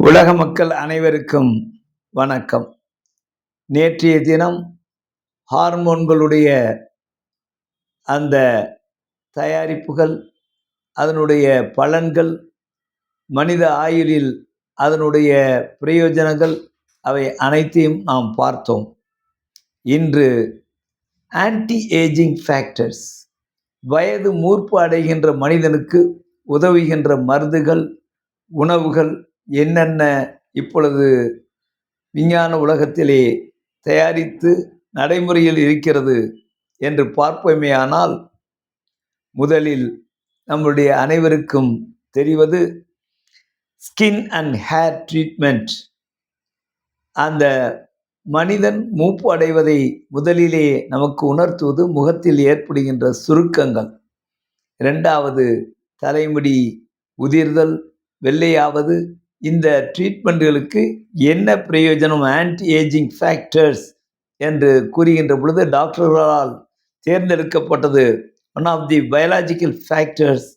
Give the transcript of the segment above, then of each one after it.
உலக மக்கள் அனைவருக்கும் வணக்கம். நேற்றைய தினம் ஹார்மோன்களுடைய அந்த தயாரிப்புகள், அதனுடைய பலன்கள், மனித ஆயுளில் அதனுடைய பிரயோஜனங்கள், அவை அனைத்தையும் நாம் பார்த்தோம். இன்று ஆன்டி ஏஜிங் ஃபேக்டர்ஸ், வயது மூர்ப்பு அடைகின்ற மனிதனுக்கு உதவுகின்ற மருந்துகள், உணவுகள் என்னென்ன இப்பொழுது விஞ்ஞான உலகத்திலே தயாரித்து நடைமுறையில் இருக்கிறது என்று பார்ப்போமேயானால், முதலில் நம்முடைய அனைவருக்கும் தெரிவது ஸ்கின் அண்ட் ஹேர் ட்ரீட்மெண்ட். அந்த மனிதன் மூப்பு அடைவதை முதலிலே நமக்கு உணர்த்துவது முகத்தில் ஏற்படுகின்ற சுருக்கங்கள். இரண்டாவது, தலைமுடி உதிர்தல், வெள்ளையாவது. இந்த ட்ரீட்மெண்ட்களுக்கு என்ன பிரயோஜனம்? ஆன்டி ஏஜிங் ஃபேக்டர்ஸ் என்று கூறுகின்ற பொழுது டாக்டர்களால் தேர்ந்தெடுக்கப்பட்டது one of the biological factors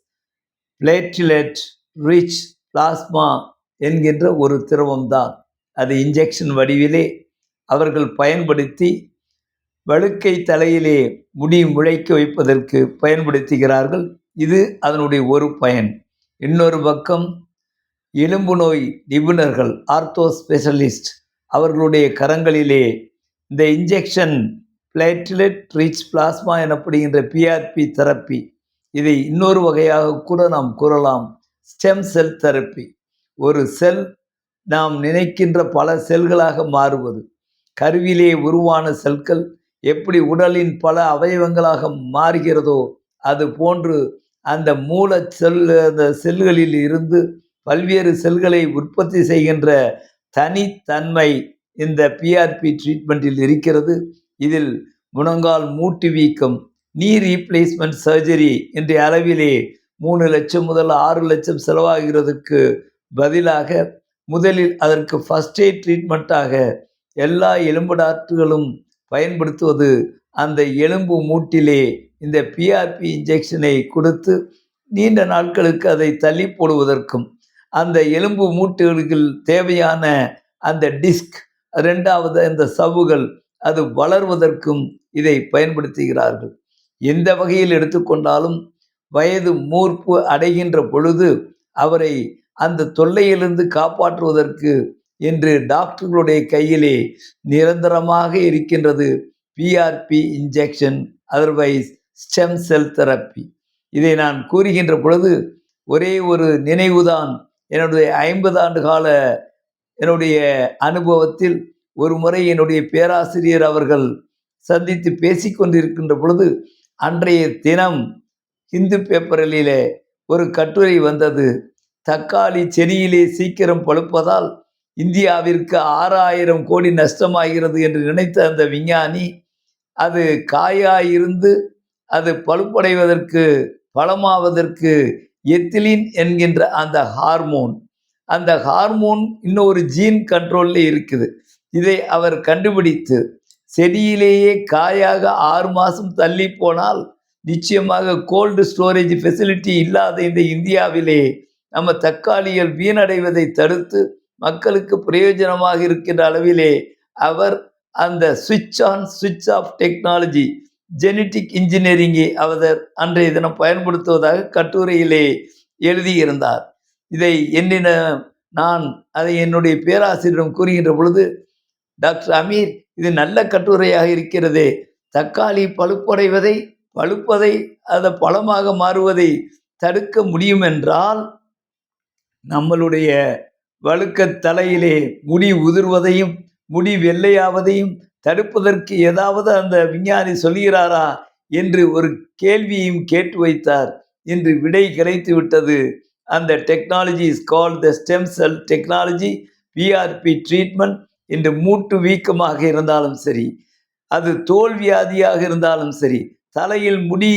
platelet rich plasma என்கின்ற ஒரு திரவம்தான். அது இன்ஜெக்ஷன் வடிவிலே அவர்கள் பயன்படுத்தி வழுக்கை தலையிலே முடி முளைக்க வைப்பதற்கு பயன்படுத்துகிறார்கள். இது அதனுடைய ஒரு பயன். இன்னொரு பக்கம் எலும்பு நோய் நிபுணர்கள், ஆர்த்தோ ஸ்பெஷலிஸ்ட், அவர்களுடைய கரங்களிலே இந்த இன்ஜெக்ஷன் பிளேட்லெட் ரிச் பிளாஸ்மா எனப்படுகின்ற பிஆர்பி தெரப்பி, இதை இன்னொரு வகையாக கூட நாம் கூறலாம் ஸ்டெம் செல் தெரப்பி. ஒரு செல் நாம் நினைக்கின்ற பல செல்களாக மாறுவது, கருவிலே உருவான செல்கள் எப்படி உடலின் பல அவயவங்களாக மாறுகிறதோ அது போன்று அந்த மூல அந்த செல்களில் இருந்து பல்வேறு செல்களை உற்பத்தி செய்கின்ற தனித்தன்மை இந்த பிஆர்பி ட்ரீட்மெண்ட்டில் இருக்கிறது. இதில் முழங்கால் மூட்டு வீக்கம், நீ ரீப்ளேஸ்மெண்ட் சர்ஜரி என்ற அளவிலே 3 லட்சம் முதல் 6 லட்சம் செலவாகிறதுக்கு பதிலாக முதலில் அதற்கு ஃபர்ஸ்ட் எய்ட் ட்ரீட்மெண்ட்டாக எல்லா எலும்பு டாக்டர்களும் பயன்படுத்துவது அந்த எலும்பு மூட்டிலே இந்த பிஆர்பி இன்ஜெக்ஷனை கொடுத்து நீண்ட நாட்களுக்கு அதை தள்ளி போடுவதற்கும், அந்த எலும்பு மூட்டுகளுக்கு தேவையான அந்த டிஸ்க், இரண்டாவது அந்த சவ்வுகள் அது வளர்வதற்கும் இதை பயன்படுத்துகிறார்கள். எந்த வகையில் எடுத்துக்கொண்டாலும் வயது மூர்ப்பு அடைகின்ற பொழுது அவரை அந்த தொல்லையிலிருந்து காப்பாற்றுவதற்கு இன்று டாக்டர்களுடைய கையிலே நிரந்தரமாக இருக்கின்றது PRP injection, otherwise stem cell therapy. இதை நான் கூறுகின்ற பொழுது ஒரே ஒரு நினைவுதான். என்னுடைய 50 ஆண்டு கால என்னுடைய அனுபவத்தில் ஒரு முறை என்னுடைய பேராசிரியர் அவர்கள் சந்தித்து பேசிக்கொண்டிருக்கின்ற பொழுது அன்றைய தினம் இந்து பேப்பரிலே ஒரு கட்டுரை வந்தது. தக்காளி செடியிலே சீக்கிரம் பழுப்பதால் இந்தியாவிற்கு 6000 கோடி நஷ்டமாகிறது என்று நினைத்த அந்த விஞ்ஞானி, அது காயாயிருந்து அது பழுப்படைவதற்கு, பழமாவதற்கு எத்திலின் என்கின்ற அந்த ஹார்மோன் இன்னொரு ஜீன் கண்ட்ரோலில் இருக்குது. இதை அவர் கண்டுபிடித்து செடியிலேயே காயாக 6 மாதம் தள்ளி போனால் நிச்சயமாக கோல்டு ஸ்டோரேஜ் ஃபெசிலிட்டி இல்லாத இந்த இந்தியாவிலே நம்ம தக்காளிகள் வீணடைவதை தடுத்து மக்களுக்கு பிரயோஜனமாக இருக்கின்ற அளவிலே அவர் அந்த சுவிட்ச் ஆன் சுவிட்ச் ஆஃப் டெக்னாலஜி, ஜெனட்டிக் இன்ஜினியரிங்கை அவர் அன்றைய தினம் பயன்படுத்துவதாக கட்டுரையிலே எழுதியிருந்தார். இதை எண்ணின நான் அதை என்னுடைய பேராசிரியரிடம் கூறுகின்ற பொழுது, டாக்டர் அமீர், இது நல்ல கட்டுரையாக இருக்கிறதே, தக்காளி பழுப்பதை அதை பழமாக மாறுவதை தடுக்க முடியும் என்றால் நம்மளுடைய வழுக்க தலையிலே முடி உதிர்வதையும் முடி வெள்ளையாவதையும் தடுப்பதற்கு ஏதாவது அந்த விஞ்ஞானி சொல்கிறாரா என்று ஒரு கேள்வியையும் கேட்டு வைத்தார். இன்று விடை கிடைத்து விட்டது. அந்த technology is called the stem cell technology, PRP treatment. இன்று மூட்டு வீக்கமாக இருந்தாலும் சரி, அது தோல் வியாதியாக இருந்தாலும் சரி, தலையில் முடி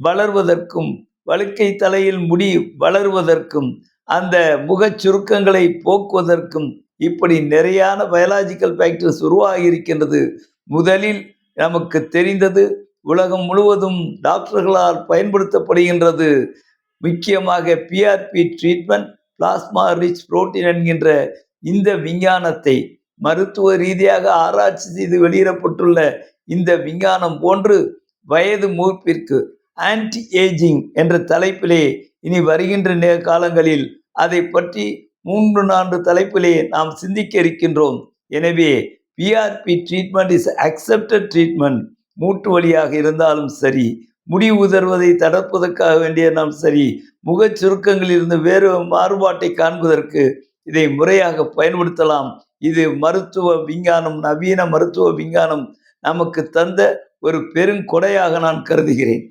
வளர்வதற்கும், வழுக்கை தலையில் முடி வளர்வதற்கும், அந்த முகச் சுருக்கங்களை போக்குவதற்கும் இப்படி நிறையான பயாலஜிக்கல் ஃபேக்டர்ஸ் உருவாகி இருக்கின்றது. முதலில் நமக்கு தெரிந்தது, உலகம் முழுவதும் டாக்டர்களால் பயன்படுத்தப்படுகின்றது முக்கியமாக PRP treatment plasma rich protein என்கின்ற இந்த விஞ்ஞானத்தை மருத்துவ ரீதியாக ஆராய்ச்சி செய்து வெளியிடப்பட்டுள்ள இந்த விஞ்ஞானம் போன்று வயது மூப்பிற்கு ஆன்டி ஏஜிங் என்ற தலைப்பிலே இனி வருகின்ற காலங்களில் அதை பற்றி 3-4 தலைப்பிலே நாம் சிந்திக்க இருக்கின்றோம். எனவே PRP treatment is accepted treatment. மூட்டு வலியாக இருந்தாலும் சரி, முடி உதர்வதை தடுப்பதற்காக வேண்டியதும் சரி, முகச் சுருக்கங்களில் இருந்து வேறு மாறுபாட்டை காண்பதற்கு இதை முறையாக பயன்படுத்தலாம். இது மருத்துவ விஞ்ஞானம், நவீன மருத்துவ விஞ்ஞானம் நமக்கு தந்த ஒரு பெருங்கொடையாக நான் கருதுகிறேன்.